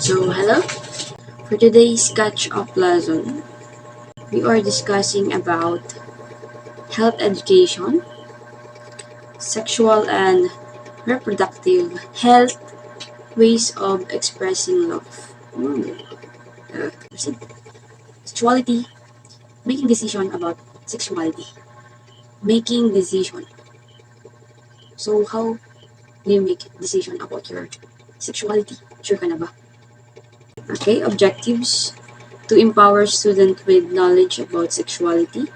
So, hello. For today's catch-up lesson, we are discussing about health education, sexual and reproductive health, ways of expressing love. Sexuality, making decision about sexuality, making decision. So, how do you make decision about your sexuality? Sure ka na ba? Okay, objectives: to empower students with knowledge about sexuality,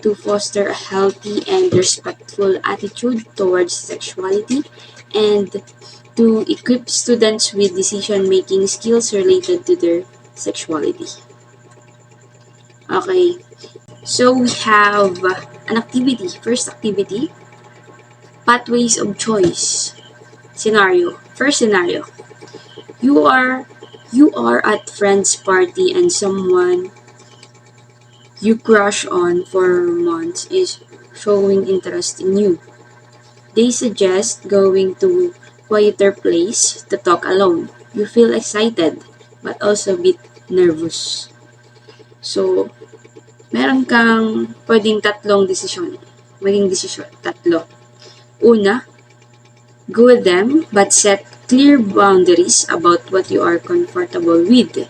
to foster a healthy and respectful attitude towards sexuality, and to equip students with decision-making skills related to their sexuality. Okay, so we have an activity. First activity, pathways of choice. Scenario. First scenario. You are at friend's party and someone you crush on for months is showing interest in you. They suggest going to quieter place to talk alone. You feel excited but also a bit nervous. So, meron kang pwedeng tatlong desisyon. Maging desisyon, tatlo. Una, go with them but set clear boundaries about what you are comfortable with.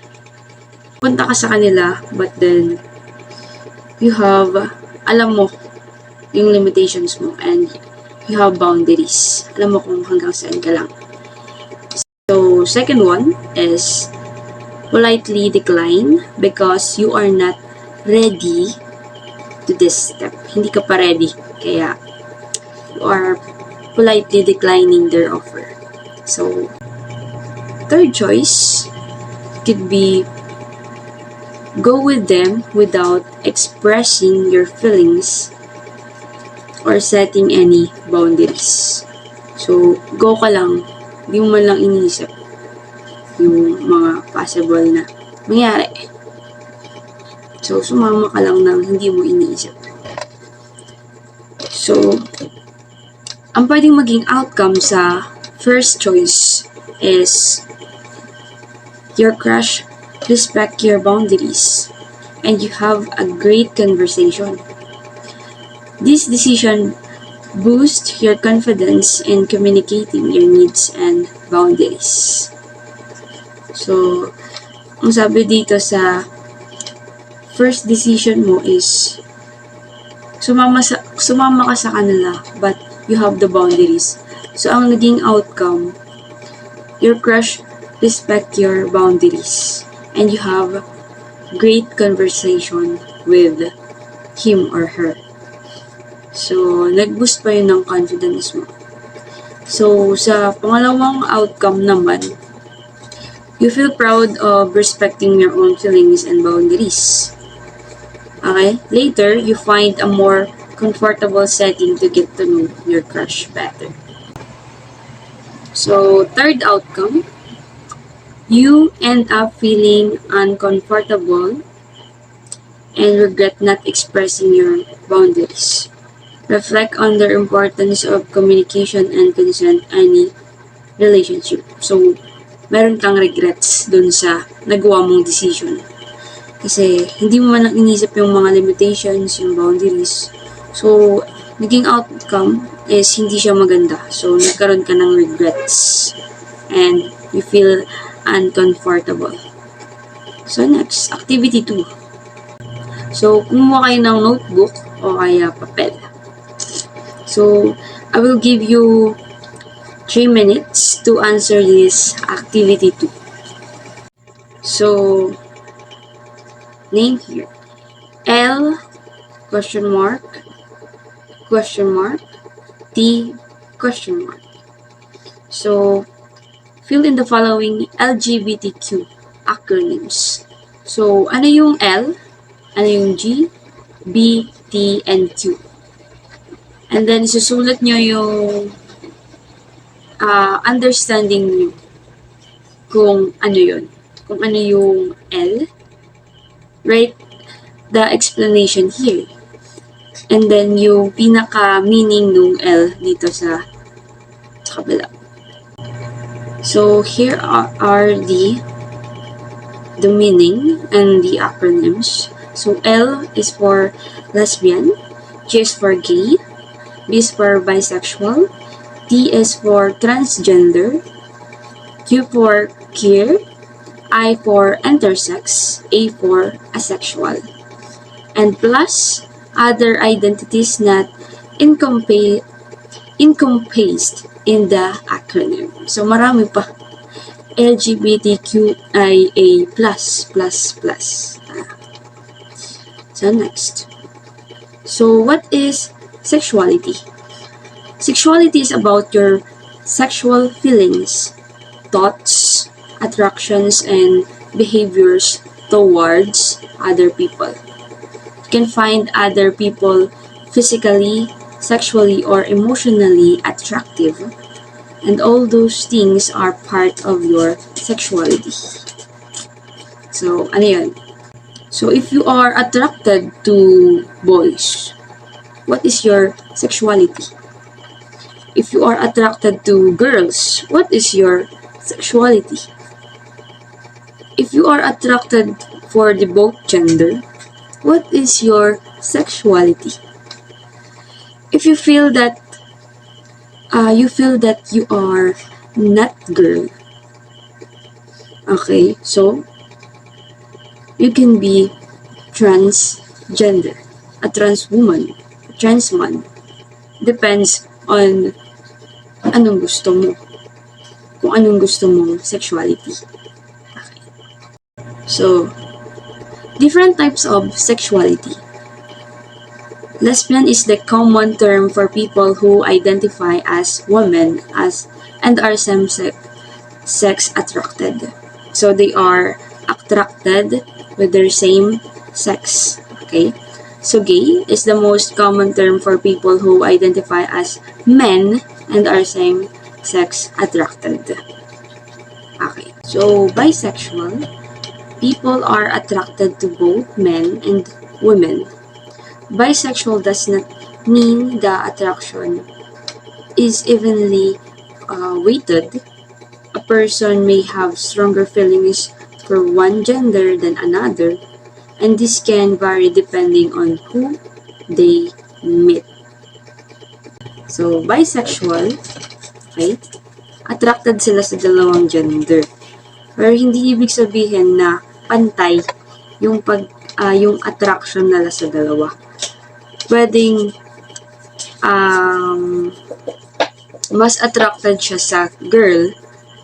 Punta ka sa kanila but then you have, alam mo yung limitations mo and you have boundaries. Alam mo kung hanggang saan ka lang. So, second one is politely decline because you are not ready to this step. Hindi ka pa ready. Kaya, you are politely declining their offer. So, third choice could be go with them without expressing your feelings or setting any boundaries. So, go ka lang, hindi mo man lang iniisip yung mga possible na mangyari. So, sumama ka lang nang hindi mo iniisip. So, ang pwedeng maging outcome sa first choice is your crush respect your boundaries and you have a great conversation. This decision boosts your confidence in communicating your needs and boundaries. So, ang sabi dito sa first decision mo is sumama ka sa kanila but you have the boundaries. So, ang naging outcome, your crush respect your boundaries and you have great conversation with him or her. So, nag-boost pa yun ng confidence mo. So, sa pangalawang outcome naman, you feel proud of respecting your own feelings and boundaries. Okay? Later, you find a more comfortable setting to get to know your crush better. So, third outcome, you end up feeling uncomfortable and regret not expressing your boundaries. Reflect on the importance of communication and consent in any relationship. So, meron kang regrets dun sa nagawa mong decision. Kasi, hindi mo man inisip yung mga limitations, yung boundaries. So, naging outcome is hindi siya maganda. So, nagkaroon ka ng regrets. And you feel uncomfortable. So, next, activity 2. So, kumuha kayo ng notebook o kaya papel. So, I will give you 3 minutes to answer this activity 2. So, name here. L, question mark, T, question mark. So, fill in the following LGBTQ acronyms. So, ano yung L? Ano yung G, B, T, and Q? And then, susulat nyo yung understanding nyo kung ano yun. Kung ano yung L. Write the explanation here. And then, yung pinaka-meaning ng L dito sa kabila. So, here are the the meaning and the acronyms. So L is for lesbian, G is for gay, B is for bisexual, T is for transgender, Q for queer, I for intersex, A for asexual, and plus other identities not encompassed in the acronym. So marami pa. LGBTQIA+++. So next. So what is sexuality? Sexuality is about your sexual feelings, thoughts, attractions, and behaviors towards other people. You can find other people physically, sexually, or emotionally attractive, and all those things are part of your sexuality. So, ano yun? So, if you are attracted to boys, what is your sexuality? If you are attracted to girls, what is your sexuality? If you are attracted for the both gender, what is your sexuality? If you feel that you are not girl, okay, so you can be transgender, a trans woman, a trans man. Depends on anong gusto mo, kung anong gusto mong sexuality. Okay. So, different types of sexuality. Lesbian is the common term for people who identify as women and are same-sex attracted. So they are attracted with their same sex. Okay? So gay is the most common term for people who identify as men and are same-sex attracted. Okay. So bisexual, people are attracted to both men and women. Bisexual does not mean the attraction is evenly weighted. A person may have stronger feelings for one gender than another, and this can vary depending on who they meet. So, bisexual, okay, attracted sila sa dalawang gender. Pero hindi ibig sabihin na pantay yung yung attraction nila sa dalawa. Pwedeng mas attracted siya sa girl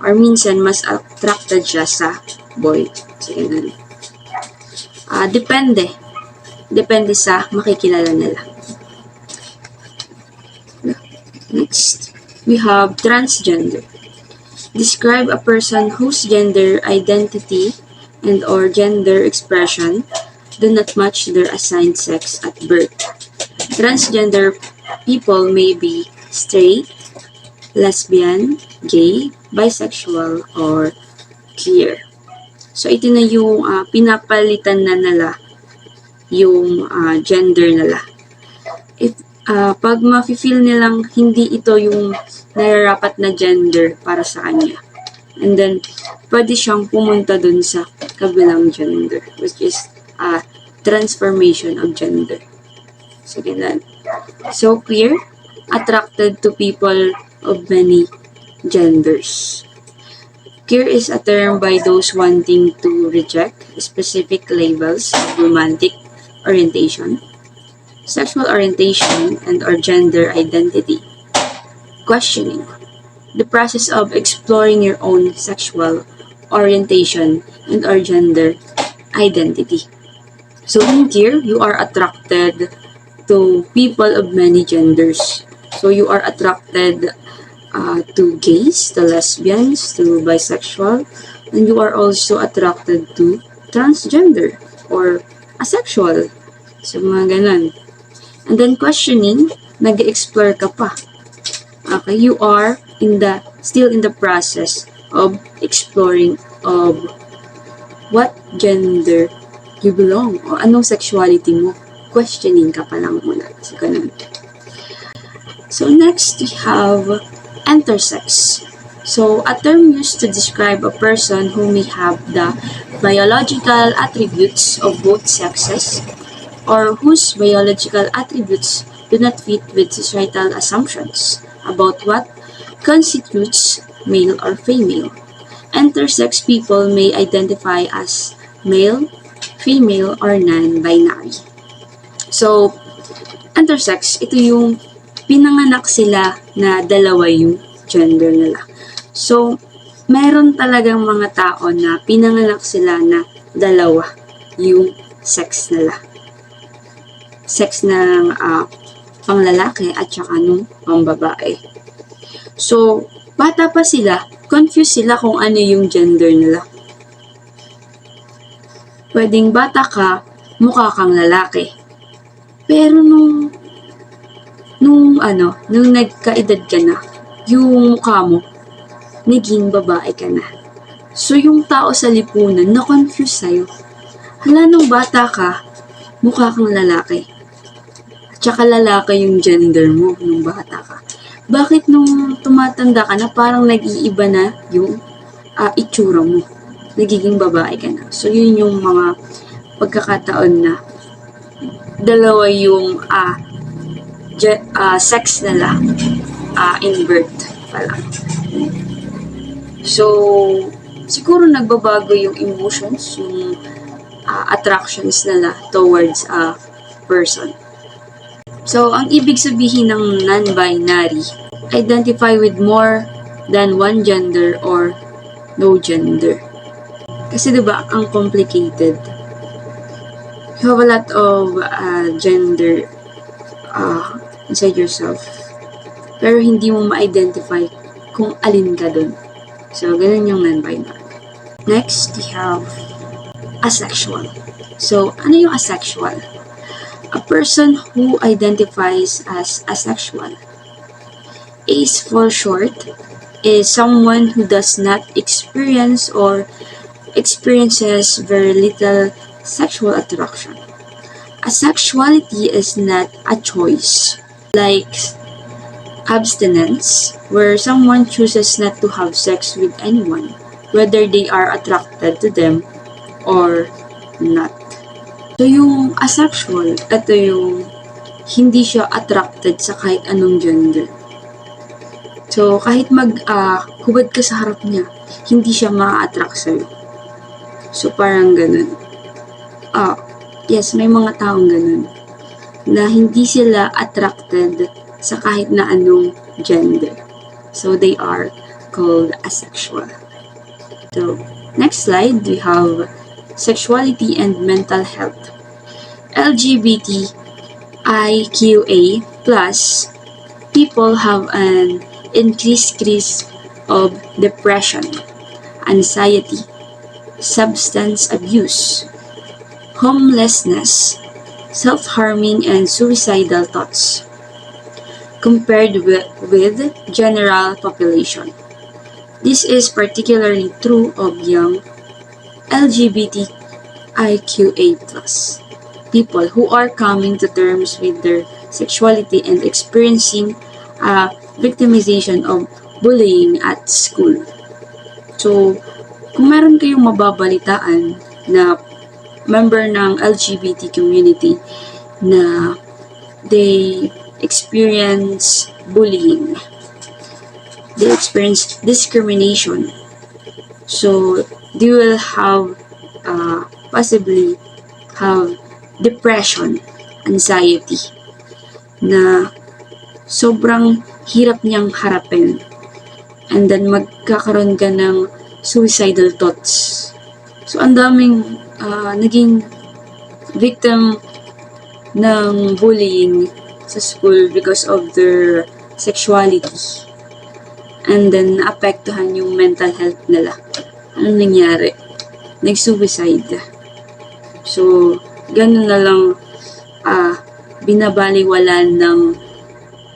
or minsan mas attracted siya sa boy. So, yun. Depende. Depende sa makikilala nila. Next, we have transgender. Describe a person whose gender identity and or gender expression do not match their assigned sex at birth. Transgender people may be straight, lesbian, gay, bisexual, or queer. So, ito na yung pinapalitan na nila yung gender nila. Pag ma-feel nilang hindi ito yung nararapat na gender para sa kanya, and then, pwede siyang pumunta dun sa kabilang gender, which is transformation of gender. So, ganun. So, queer, attracted to people of many genders. Queer is a term by those wanting to reject specific labels of romantic orientation, sexual orientation, and or gender identity. Questioning. The process of exploring your own sexual orientation and or gender identity. So in queer, you are attracted to people of many genders. So you are attracted to gays, to lesbians, to bisexual, and you are also attracted to transgender or asexual. So mga ganun. And then questioning, nag-explore ka pa. Okay, you are still in the process of exploring of what gender you belong o anong sexuality mo. Questioning ka pa lang muna. So, ganun. So, next we have intersex. So, a term used to describe a person who may have the biological attributes of both sexes or whose biological attributes do not fit with societal assumptions about what constitutes male or female. Intersex people may identify as male, female, or non-binary. So, intersex, ito yung pinanganak sila na dalawa yung gender nila. So, meron talagang mga tao na pinanganak sila na dalawa yung sex nila. Sex ng panglalaki at saka nung pambabae. So, bata pa sila, confused sila kung ano yung gender nila. Pwedeng bata ka, mukha kang lalaki. Pero nung nagkaedad ka na, yung mukha mo, naging babae ka na. So, yung tao sa lipunan, na-confuse sa'yo. Hala, nung bata ka, mukha kang lalaki. At saka lalaki yung gender mo nung bata ka. Bakit nung tumatanda ka na, parang nag-iiba na yung itsura mo? Nagiging babae ka na. So, yun yung mga pagkakataon na dalawa yung sex nila in birth pa lang. So, siguro nagbabago yung emotions, yung attractions nila towards a person. So, ang ibig sabihin ng non-binary, identify with more than one gender or no gender. Kasi diba, ang complicated. You have a lot of gender inside yourself. Pero hindi mo ma-identify kung alin ka dun. So, ganun yung non-binary. Next, we have asexual. So, ano yung asexual? A person who identifies as asexual. ACE for short is someone who does not experience or experiences very little sexual attraction. Asexuality is not a choice, like abstinence, where someone chooses not to have sex with anyone, whether they are attracted to them or not. So, yung asexual, ito yung hindi siya attracted sa kahit anong gender. So, kahit hubad ka sa harap niya, hindi siya ma-attract sa'yo. So, parang ganun. Yes, may mga taong ganun. Na hindi sila attracted sa kahit na anong gender. So, they are called asexual. So, next slide, we have sexuality and mental health. LGBTIQA+ people have an increased risk of depression, anxiety, substance abuse, homelessness, self-harming, and suicidal thoughts compared with general population. This is particularly true of young LGBTIQA+ people who are coming to terms with their sexuality and experiencing victimization of bullying at school. So, kung meron kayong mababalitaan na member ng LGBT community na they experience bullying, they experience discrimination, so they will have possibly have depression, anxiety, na sobrang hirap niyang harapin, and then magkakaroon ka ng suicidal thoughts. So, ang daming naging victim ng bullying sa school because of their sexuality. And then, naapektuhan yung mental health nila. Anong nangyari? Nag-suicide. So, ganun na lang binabaliwalan ng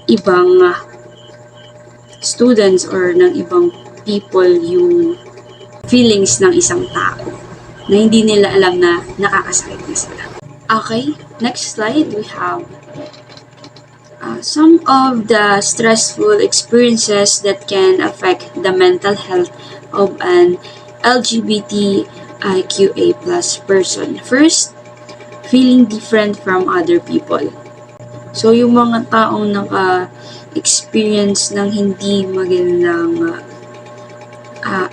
ibang students or ng ibang people yung feelings ng isang tao na hindi nila alam na nakakasakit na sila. Okay, next slide we have Some of the stressful experiences that can affect the mental health of an LGBTIQA plus person. First, feeling different from other people. So, yung mga taong naka-experience ng hindi magandang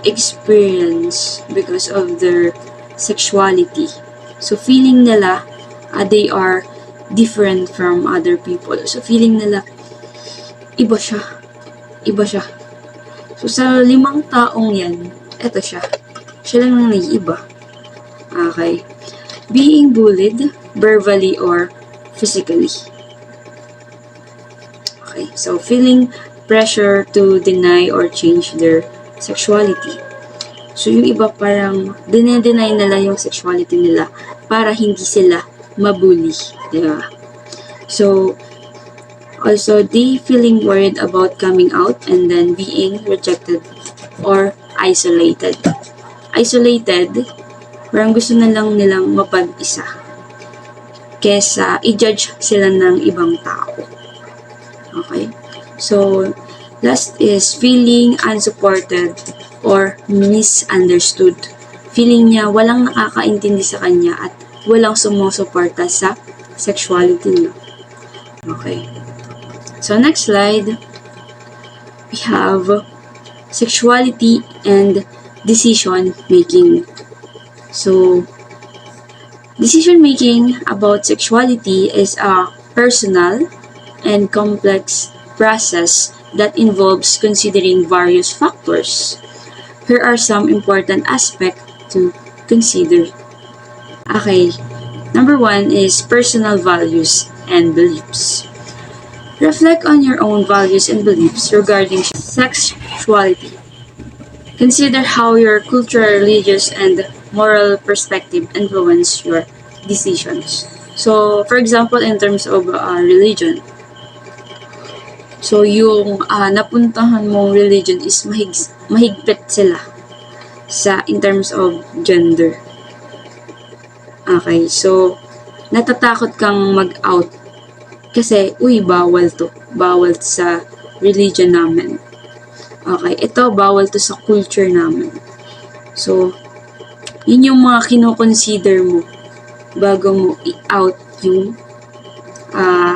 experience because of their sexuality. So, feeling nila they are different from other people. So, feeling nila iba siya. Iba siya. So, sa 5 taong yan, eto siya. Siya lang ang naiiba. Okay. Being bullied, verbally or physically. Okay. So, feeling pressure to deny or change their sexuality. So, yung iba parang dinedeny nila yung sexuality nila para hindi sila mabully. Diba? So, also, they feeling worried about coming out and then being rejected or isolated. Isolated, parang gusto na lang nilang mapag-isa kesa i-judge sila ng ibang tao. Okay? So, last is feeling unsupported or misunderstood. Feeling niya walang nakakaintindi sa kanya at walang sumusuporta sa sexuality niya. Okay. So, next slide, we have sexuality and decision making. So, decision making about sexuality is a personal and complex process that involves considering various factors. Here are some important aspects to consider. Okay, number 1 is personal values and beliefs. Reflect on your own values and beliefs regarding sexuality. Consider how your cultural, religious, and moral perspective influence your decisions. So, for example, in terms of religion, so yung napuntahan mong religion is mahigpit sila in terms of gender. Okay, so natatakot kang mag-out kasi, bawal to. Bawal sa religion namin. Okay, ito, bawal to sa culture namin. So, yun yung mga kinoconsider mo bago mo i-out yung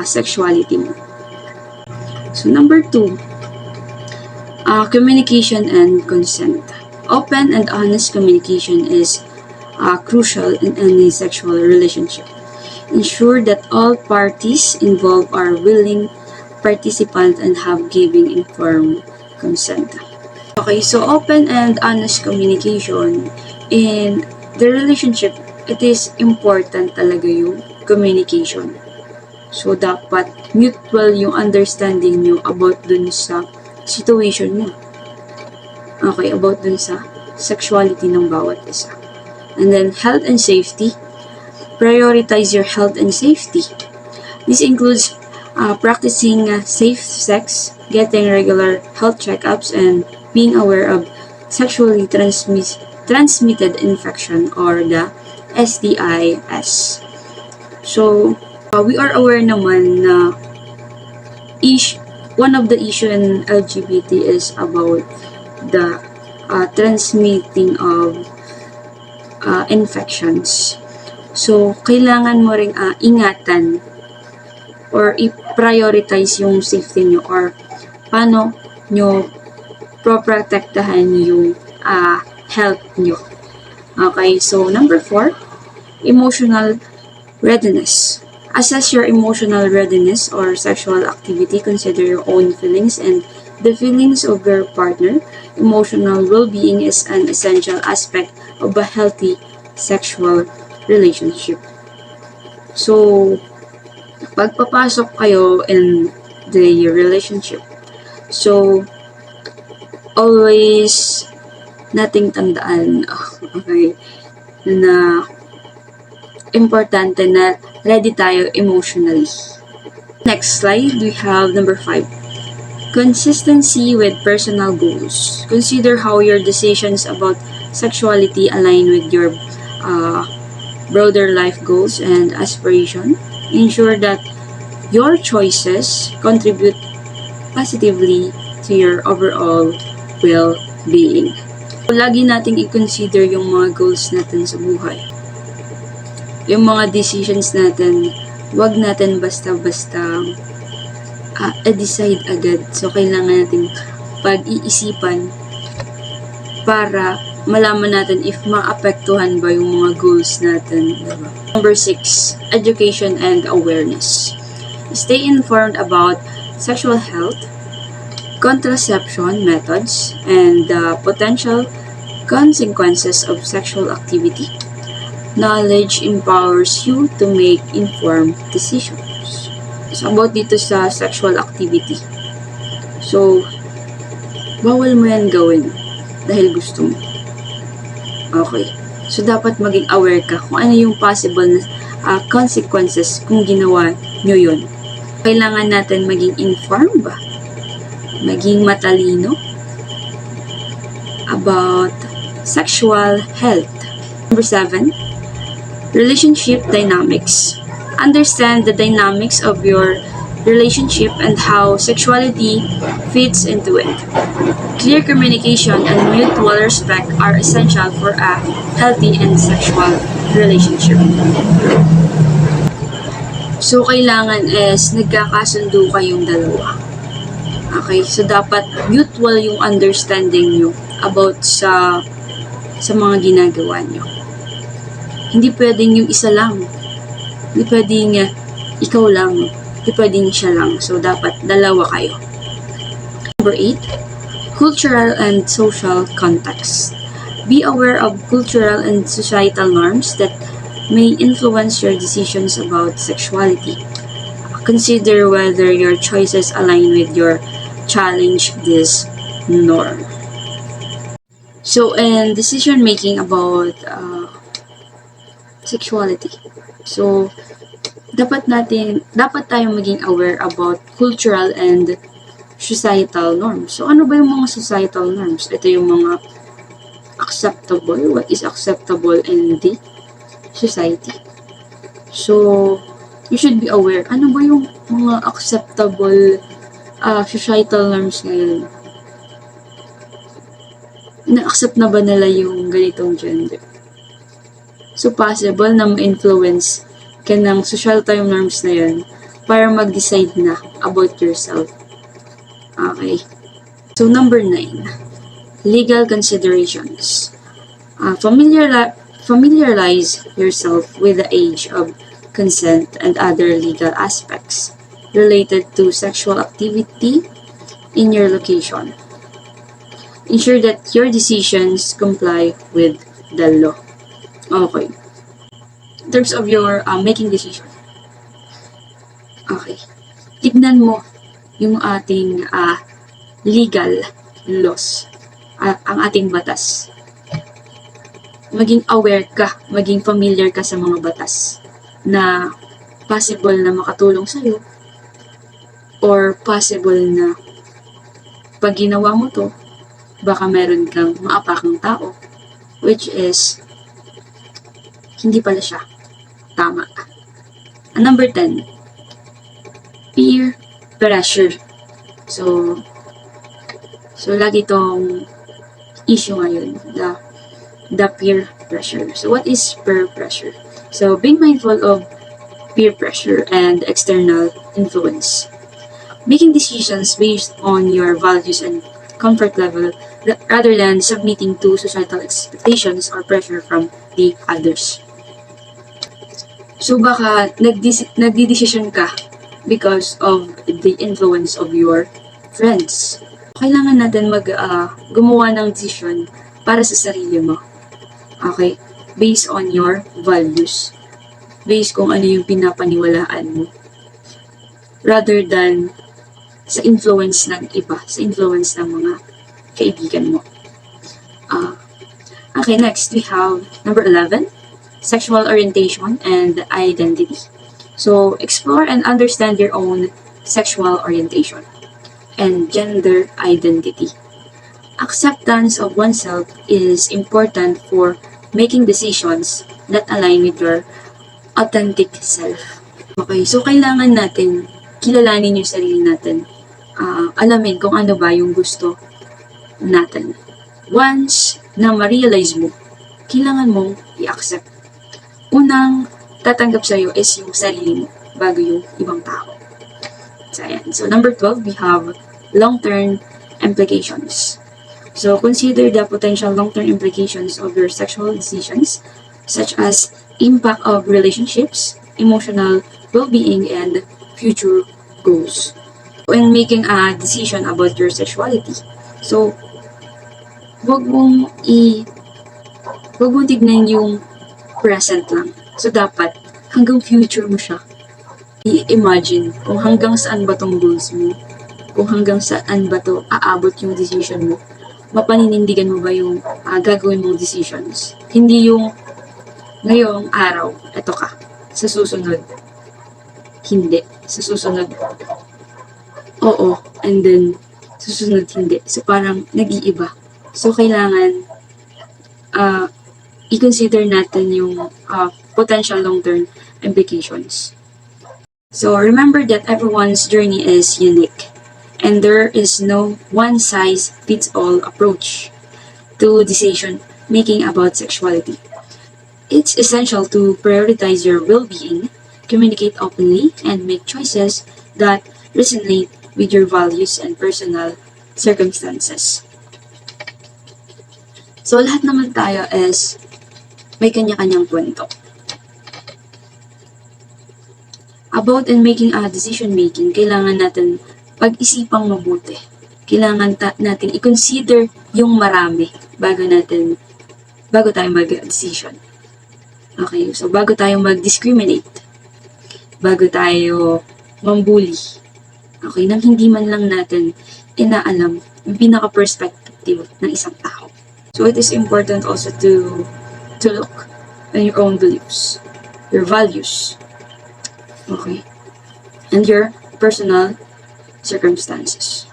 sexuality mo. So, number 2, communication and consent. Open and honest communication is crucial in any sexual relationship. Ensure that all parties involved are willing participants and have given informed consent. Okay, so open and honest communication in the relationship, it is important talaga yung communication. So, dapat mutual yung understanding nyo about dun sa situation nyo. Okay, about dun sa sexuality ng bawat isa. And then, health and safety. Prioritize your health and safety. This includes practicing safe sex, getting regular health checkups, and being aware of sexually transmitted infection or the STIs. So, we are aware naman na one of the issue in LGBT is about the transmitting of infections. So, kailangan mo ring ingatan or i-prioritize yung safety nyo or paano nyo proprotektahan yung health nyo. Okay, so number 4, emotional readiness. Assess your emotional readiness or sexual activity. Consider your own feelings and the feelings of your partner. Emotional well-being is an essential aspect of a healthy sexual relationship. So, pagpapasok kayo in the relationship, so, always nating tandaan, okay, na importante na ready tayo emotionally. Next slide, we have number 5. Consistency with personal goals. Consider how your decisions about sexuality align with your broader life goals and aspiration. Ensure that your choices contribute positively to your overall well-being. Lagi nating i-consider yung mga goals natin sa buhay. Yung mga decisions natin, wag natin basta-basta decide agad. So, kailangan natin pag-iisipan para malaman natin if maapektuhan ba yung mga goals natin. Diba? Number 6, education and awareness. Stay informed about sexual health, contraception methods, and the potential consequences of sexual activity. Knowledge empowers you to make informed decisions. So, about dito sa sexual activity. So, bawal mo yan gawin dahil gusto mo. Okay. So, dapat maging aware ka kung ano yung possible na consequences kung ginawa nyo yun. Kailangan natin maging informed ba? Maging matalino about sexual health. Number 7, relationship dynamics. Understand the dynamics of your relationship and how sexuality fits into it. Clear communication and mutual respect are essential for a healthy and sexual relationship. So, kailangan is nagkakasundo kayong dalawa. Okay? So, dapat mutual yung understanding nyo about sa mga ginagawa nyo. Hindi pwedeng yung isa lang. Hindi pwedeng ikaw lang. Hindi pwedeng siya lang. So, dapat dalawa kayo. Number 8, cultural and social context. Be aware of cultural and societal norms that may influence your decisions about sexuality. Consider whether your choices align with your challenge this norm. So, in decision making about sexuality. So, dapat tayong maging aware about cultural and societal norms. So, ano ba yung mga societal norms? Ito yung mga acceptable, what is acceptable in the society. So, you should be aware, ano ba yung mga acceptable societal norms ngayon? Na-accept na ba nila yung ganitong gender? So, possible na ma-influence ka ng societal norms na yun para mag-decide na about yourself. Okay. So, number 9, legal considerations. Familiarize yourself with the age of consent and other legal aspects related to sexual activity in your location. Ensure that your decisions comply with the law. Okay. In terms of your making decision. Okay. Tignan mo yung ating legal laws, ang ating batas. Maging aware ka, maging familiar ka sa mga batas na possible na makatulong sa'yo or possible na pag ginawa mo to, baka meron kang maapakang tao which is hindi pala siya tama. Number 10, peer pressure. So lagi tong issue ngayon, the peer pressure. So, what is peer pressure? So, being mindful of peer pressure and external influence. Making decisions based on your values and comfort level rather than submitting to societal expectations or pressure from the others. So, baka nagdi-decision ka because of the influence of your friends. Kailangan natin gumawa ng decision para sa sarili mo. Okay? Based on your values. Based kung ano yung pinapaniwalaan mo. Rather than sa influence ng iba. Sa influence ng mga kaibigan mo. Okay, next we have number 11. Sexual orientation and identity. So, explore and understand your own sexual orientation and gender identity. Acceptance of oneself is important for making decisions that align with your authentic self. Okay, so kailangan natin kilalanin yung sarili natin. Alamin kung ano ba yung gusto natin. Once na ma-realize mo, kailangan mong i-accept. Unang tatanggap sa'yo is yung sarili mo bago yung ibang tao. So, ayan. So, number 12, we have long-term implications. So, consider the potential long-term implications of your sexual decisions, such as impact of relationships, emotional well-being, and future goals. When making a decision about your sexuality, so, wag mong tignan yung present lang. So, dapat, hanggang future mo siya. I-imagine kung hanggang saan ba tong goals mo, kung hanggang saan ba to aabot yung decision mo. Mapaninindigan mo ba yung gagawin mong decisions. Hindi yung ngayong araw, eto ka. Sa susunod, hindi. Sa susunod, oo. And then, susunod, hindi. So, parang nag-iiba. So, kailangan i-consider natin yung potential long-term implications. So, remember that everyone's journey is unique. And there is no one-size-fits-all approach to decision making about sexuality. It's essential to prioritize your well-being, communicate openly, and make choices that resonate with your values and personal circumstances. So, lahat naman tayo is may kanya-kanyang kwento. About and making a decision making, kailangan natin pag-isipang mabuti. Kailangan natin i-consider yung marami bago tayo mag-decision. Okay, so bago tayo mag-discriminate, bago tayo mambuli, okay, nang hindi man lang natin inaalam yung pinaka-perspective ng isang tao. So it is important also to look at your own beliefs, your values, okay, and your personal circumstances.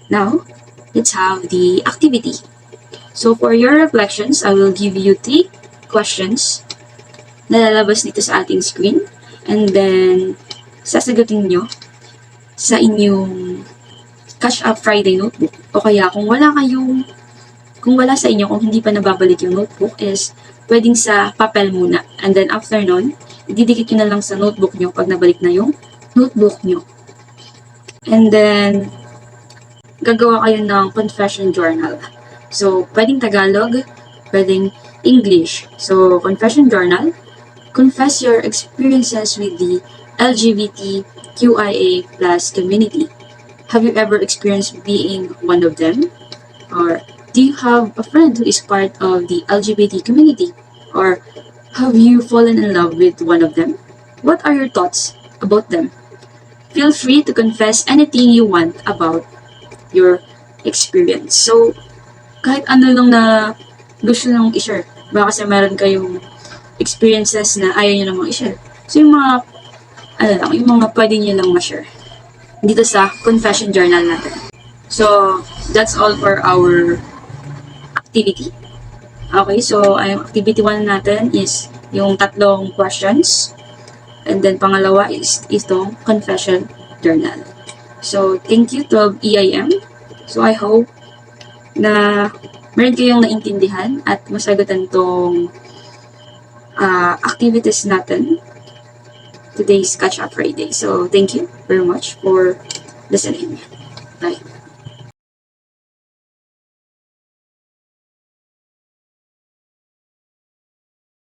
Now, let's have the activity. So for your reflections, I will give you 3 questions na lalabas dito sa ating screen, and then sasagutin nyo sa inyong Catch Up Friday notebook. O kaya kung wala sa inyo, kung hindi pa nababalik yung notebook, is pwedeng sa papel muna. And then after nun, ididikit nyo na lang sa notebook nyo pag nabalik na yung notebook nyo. And then, gagawa kayo ng confession journal. So, pwedeng Tagalog, pwedeng English. So, confession journal, confess your experiences with the LGBTQIA+ community. Have you ever experienced being one of them? Or do you have a friend who is part of the LGBT community? Or have you fallen in love with one of them? What are your thoughts about them? Feel free to confess anything you want about your experience. So, kahit ano lang na gusto nyo i-share. Baka kasi meron kayong experiences na ayaw nyo namang i-share. So, yung mga pwede nyo lang ma-share dito sa confession journal natin. So, that's all for our activity. Okay, so, activity 1 natin is yung 3 questions. And then, pangalawa is itong confession journal. So, thank you to EIM. So, I hope na meron kayong naintindihan at masagutan tong activities natin today's Catch Up Friday. So, thank you very much for listening. Bye.